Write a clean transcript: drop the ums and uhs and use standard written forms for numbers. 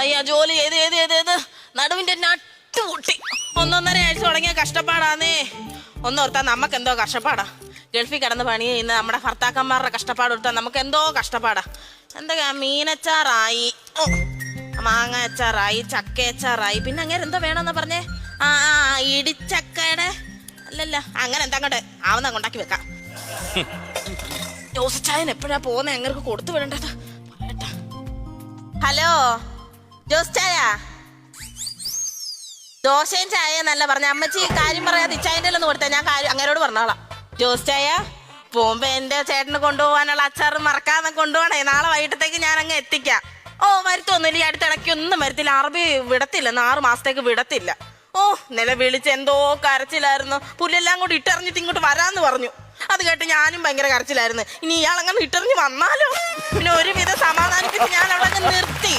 അയ്യാ ജോലി ചെയ്ത് നടുവിന്റെ നട്ടു പൊട്ടി 1.5 ആഴ്ച തുടങ്ങിയ കഷ്ടപ്പാടാന്നേ. ഒന്നോർത്താ നമുക്ക് എന്തോ കഷ്ടപ്പാടാ. ഗൾഫിൽ കിടന്ന് പണി ചെയ്യുന്ന നമ്മുടെ ഭർത്താക്കന്മാരുടെ കഷ്ടപ്പാട് ഓർത്താ നമുക്ക് എന്തോ കഷ്ടപ്പാടാ. എന്തൊക്കെയാ മീനച്ചാറായി, മാങ്ങ അച്ചാറായി, ചക്ക അച്ചാറായി, പിന്നെ അങ്ങനെ എന്തോ വേണമെന്നാ പറഞ്ഞേ? ആ ഇടിച്ചക്കയുടെ അല്ലല്ല അങ്ങനെ എന്താ അങ്ങോട്ട് ആവുന്ന കൊണ്ടാക്കി വെക്കാം. ജോസിച്ചായൻ എപ്പോഴാ പോകുന്നത്? എങ്ങനെ കൊടുത്തു വിടേണ്ടത് പറയട്ടെ. ഹലോ ജോസിച്ചായ, ദോശയും ചായ എന്നല്ല പറഞ്ഞ അമ്മച്ചി. കാര്യം പറയാതെ ഇച്ചായൻ്റെ ഒന്ന് കൊടുത്താ ഞാൻ കാര്യം അങ്ങനോട് പറഞ്ഞോളാം. ജോസിച്ചായ പോകുമ്പോ എന്റെ ചേട്ടന് കൊണ്ടുപോകാനുള്ള അച്ചാറ് മറക്കാതെ കൊണ്ടുപോകണേ. നാളെ വൈകിട്ടത്തേക്ക് ഞാൻ അങ്ങ് എത്തിക്കാം. ഓ വരുത്തൊന്നുമില്ല, ഈ അടുത്തിടയ്ക്ക് ഒന്നും വരത്തില്ല. അറബി വിടത്തില്ല, 6 മാസത്തേക്ക് വിടത്തില്ല. ഓ നില വിളിച്ച് എന്തോ കരച്ചിലായിരുന്നു. പുല്ലെല്ലാം കൂടി ഇട്ടെറിഞ്ഞിട്ട് ഇങ്ങോട്ട് വരാന്ന് പറഞ്ഞു. അത് കേട്ട് ഞാനും ഭയങ്കര കരച്ചിലായിരുന്നു. ഇനി ഇയാളങ്ങനെ ഇട്ടെറിഞ്ഞ് വന്നാലോ? പിന്നെ ഒരുവിധം സമാധാനിപ്പിച്ച് ഞാൻ അവിടെ നിർത്തി.